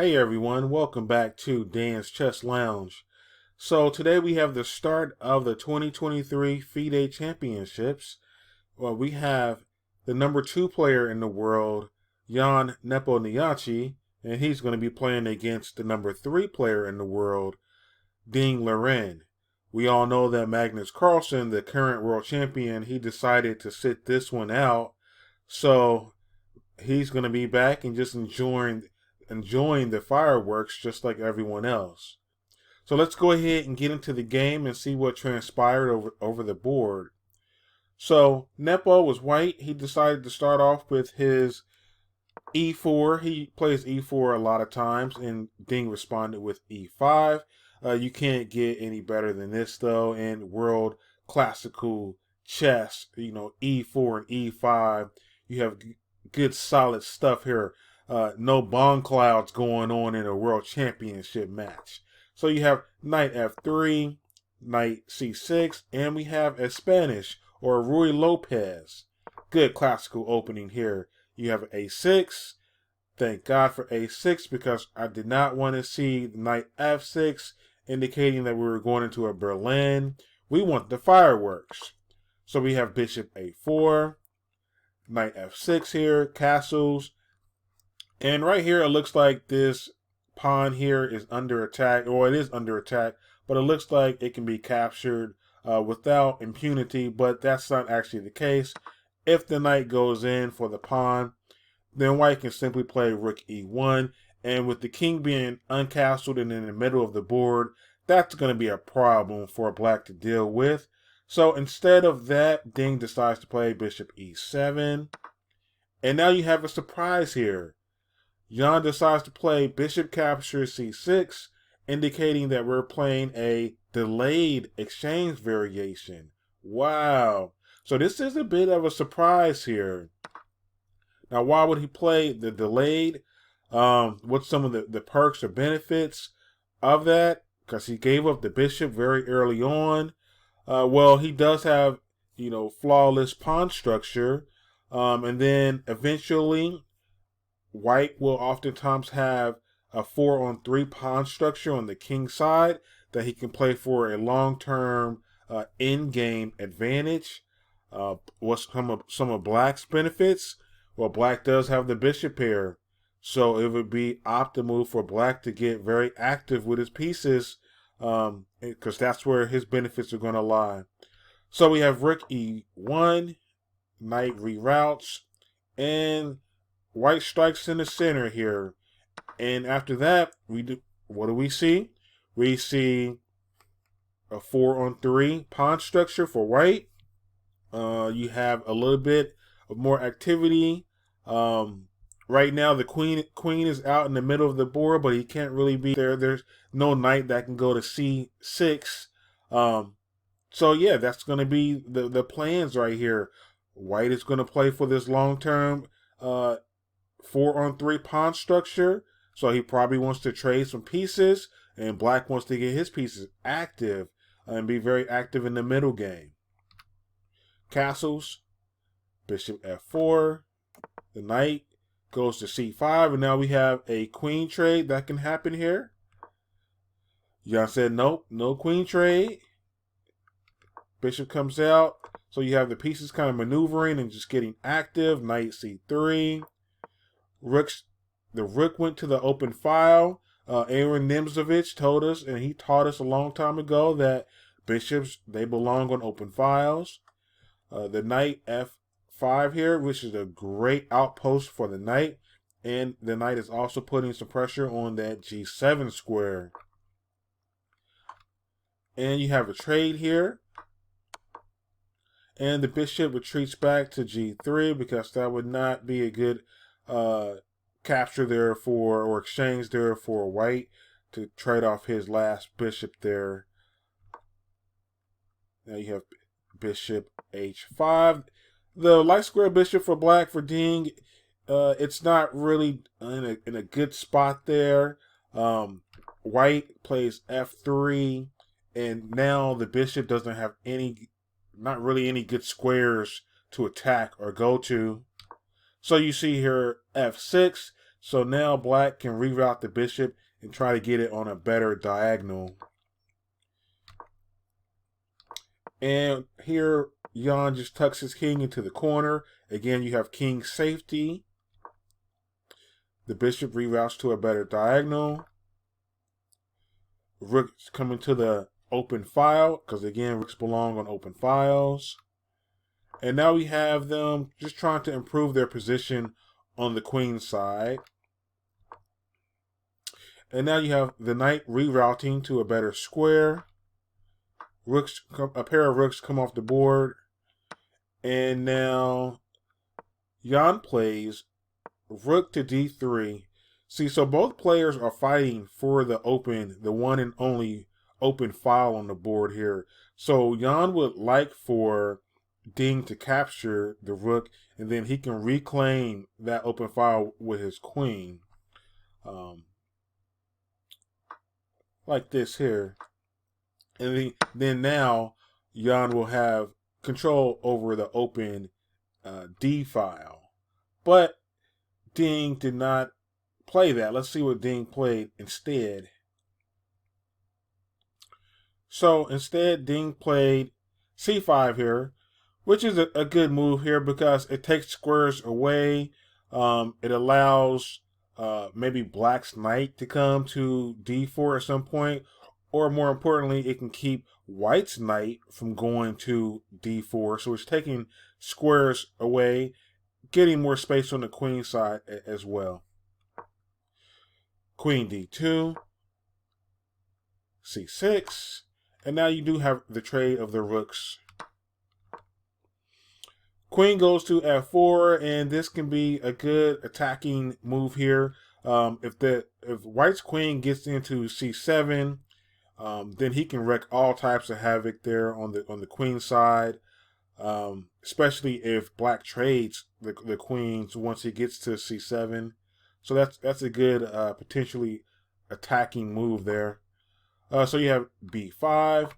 Hey everyone, welcome back to Dan's Chess Lounge. So today we have the start of the 2023 FIDE Championships. Well, we have the number 2 player in the world, Jan Nepomniachtchi, and he's going to be playing against the number 3 player in the world, Liren. We all know that Magnus Carlsen, the current world champion, he decided to sit this one out. So he's going to be back and just enjoying the fireworks just like everyone else. So let's go ahead and get into the game and see what transpired over the board. So Nepo was white. He decided to start off with his e4. He plays e4 a lot of times, and Ding responded with e5. You can't get any better than this, though, in world classical chess. You know, e4 and e5. You have good, solid stuff here. No bomb clouds going on in a world championship match. So you have knight f3, knight c6, and we have a Spanish or Ruy Lopez. Good classical opening here. You have a6. Thank God for a6 because I did not want to see knight f6 indicating that we were going into a Berlin. We want the fireworks. So we have bishop a4, knight f6 here, castles. And right here, it looks like this pawn here is under attack, or it is under attack, but it looks like it can be captured without impunity, but that's not actually the case. If the knight goes in for the pawn, then white can simply play rook e1, and with the king being uncastled and in the middle of the board, that's going to be a problem for black to deal with. So instead of that, Ding decides to play bishop e7, and now you have a surprise here. Jan decides to play bishop captures c6, indicating that we're playing a delayed exchange variation. Wow. So this is a bit of a surprise here. Now, why would he play the delayed? What's some of the perks or benefits of that? Because he gave up the bishop very early on. Well, he does have, flawless pawn structure. And then eventually, white will oftentimes have a 4-on-3 pawn structure on the king side that he can play for a long-term in-game advantage. What's some of black's benefits? Well, black does have the bishop pair, so it would be optimal for black to get very active with his pieces because that's where his benefits are going to lie. So we have rook e1, knight reroutes, and white strikes in the center here. And after that, what do we see? We see a 4-on-3 pawn structure for white. You have a little bit of more activity. Right now, the queen is out in the middle of the board, but he can't really be there. There's no knight that can go to c6. So yeah, that's going to be the plans right here. White is going to play for this long-term 4-on-3 pawn structure. So he probably wants to trade some pieces, and black wants to get his pieces active and be very active in the middle game. Castles, bishop f4, the knight goes to c5, and now we have a queen trade that can happen here. Jan said nope, no queen trade. Bishop comes out, so you have the pieces kind of maneuvering and just getting active. Knight c3. The rook went to the open file. Aaron Nimzovich told us, and he taught us a long time ago, that bishops, they belong on open files. The knight f5 here, which is a great outpost for the knight. And the knight is also putting some pressure on that g7 square. And you have a trade here. And the bishop retreats back to g3 because that would not be a good capture there or exchange there for white to trade off his last bishop there. Now you have bishop h5. The light square bishop for black for Ding, it's not really in a good spot there. White plays f3, and now the bishop doesn't have not really any good squares to attack or go to. So you see here f6. So now black can reroute the bishop and try to get it on a better diagonal. And here, Jan just tucks his king into the corner. Again, you have king safety. The bishop reroutes to a better diagonal. Rook's coming to the open file, because again, rooks belong on open files. And now we have them just trying to improve their position on the queen side. And now you have the knight rerouting to a better square. A pair of rooks come off the board. And now Jan plays rook to d3. See, so both players are fighting for the one and only open file on the board here. So Jan would like for Ding to capture the rook, and then he can reclaim that open file with his queen. Like this here. And then now Jan will have control over the open D file. But Ding did not play that. Let's see what Ding played instead. So instead, Ding played c5 here, which is a good move here because it takes squares away. It allows maybe black's knight to come to d4 at some point, or more importantly, it can keep white's knight from going to d4. So it's taking squares away, getting more space on the queen side as well. Queen d2, c6, and now you do have the trade of the rooks. Queen goes to f4, and this can be a good attacking move here. If white's queen gets into c7, then he can wreak all types of havoc there on the queen side. Especially if black trades the queens once he gets to c7. So that's a good potentially attacking move there. So you have b5.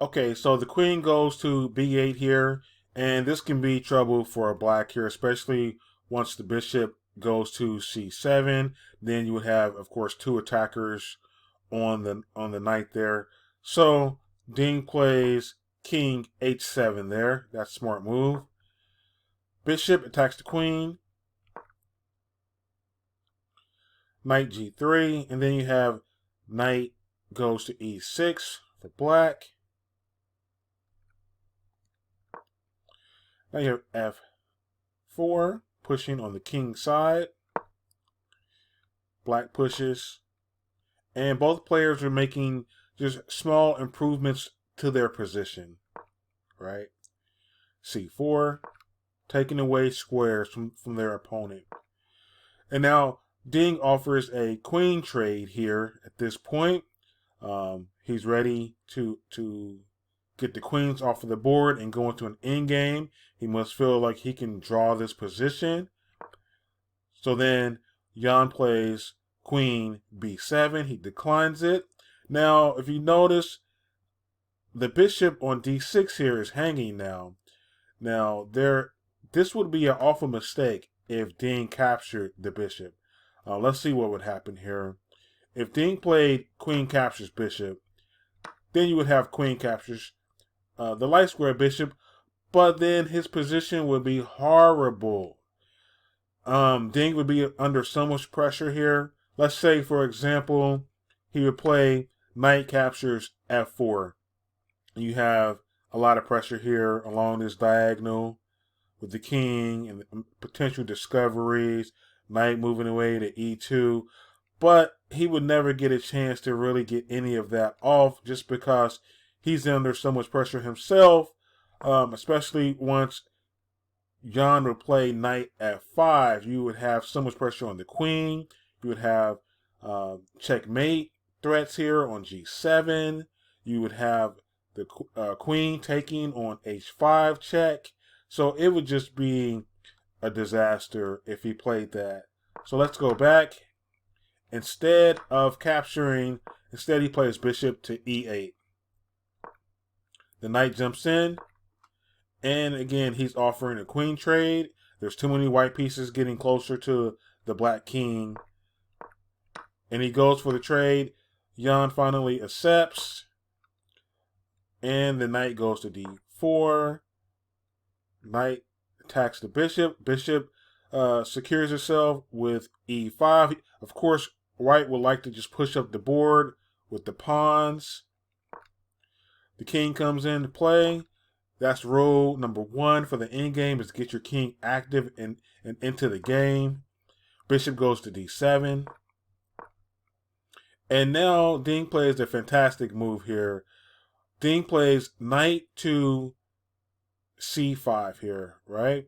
Okay, so the queen goes to b8 here, and this can be trouble for black here, especially once the bishop goes to c7. Then you would have, of course, two attackers on the knight there. So Ding plays king h7 there. That's a smart move. Bishop attacks the queen. Knight g3, and then you have knight goes to e6 for black. Now you have f4, pushing on the king side. Black pushes. And both players are making just small improvements to their position. Right? c4, taking away squares from their opponent. And now Ding offers a queen trade here at this point. He's ready to get the queens off of the board and go into an endgame. He must feel like he can draw this position. So then Jan plays queen b7. He declines it. Now, if you notice, the bishop on d6 here is hanging now. Now, this would be an awful mistake if Ding captured the bishop. Let's see what would happen here. If Ding played queen captures bishop, then you would have queen captures the light square bishop, but then his position would be horrible. Ding would be under so much pressure here. Let's say, for example, he would play knight captures f4. You have a lot of pressure here along this diagonal with the king and the potential discoveries, knight moving away to e2. But he would never get a chance to really get any of that off just because he's under so much pressure himself, especially once Jan would play knight f5. You would have so much pressure on the queen. You would have checkmate threats here on g7. You would have the queen taking on h5 check. So it would just be a disaster if he played that. So let's go back. Instead he plays bishop to e8. The knight jumps in, and again, he's offering a queen trade. There's too many white pieces getting closer to the black king. And he goes for the trade. Jan finally accepts. And the knight goes to d4. Knight attacks the bishop. Bishop secures itself with e5. Of course, white would like to just push up the board with the pawns. The king comes into play. That's rule number 1 for the endgame, is to get your king active and into the game. Bishop goes to d7. And now Ding plays a fantastic move here. Ding plays knight to c5 here, right?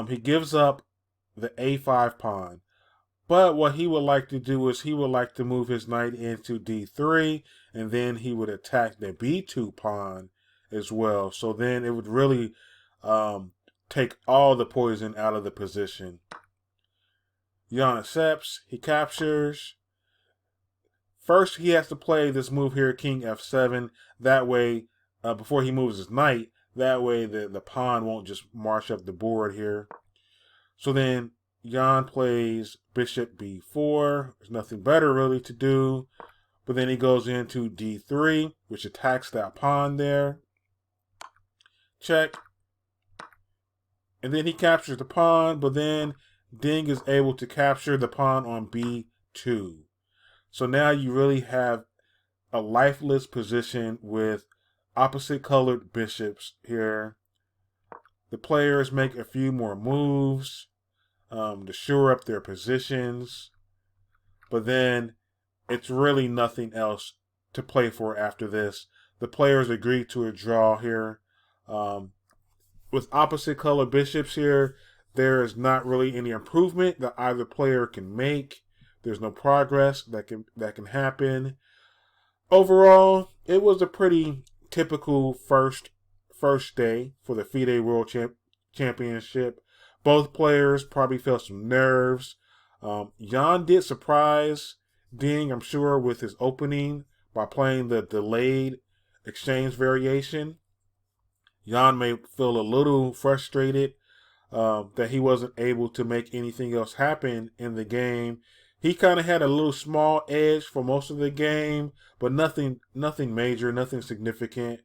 He gives up the a5 pawn. But what he would like to do is he would like to move his knight into d3, and then he would attack the b2 pawn as well. So then it would really take all the poison out of the position. Jan accepts. He captures. First, he has to play this move here, king f7. That way, before he moves his knight, that way the pawn won't just march up the board here. So then Jan plays bishop b4. There's nothing better really to do. But then he goes into d3, which attacks that pawn there. Check. And then he captures the pawn, but then Ding is able to capture the pawn on b2. So now you really have a lifeless position with opposite colored bishops here. The players make a few more moves to shore up their positions. But then it's really nothing else to play for after this. The players agree to a draw here. With opposite color bishops here, there is not really any improvement that either player can make. There's no progress that can happen. Overall, it was a pretty typical first day for the FIDE World Championship. Both players probably felt some nerves. Jan did surprise Ding, I'm sure, with his opening by playing the delayed exchange variation. Jan may feel a little frustrated that he wasn't able to make anything else happen in the game. He kind of had a little small edge for most of the game, but nothing major, nothing significant.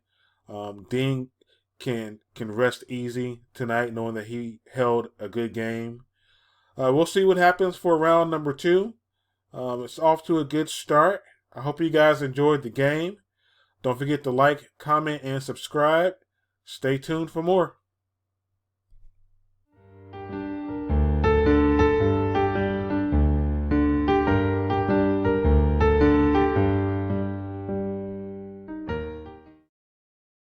Ding can rest easy tonight knowing that he held a good game. We'll see what happens for round number 2. It's off to a good start. I hope you guys enjoyed the game. Don't forget to like, comment, and subscribe. Stay tuned for more.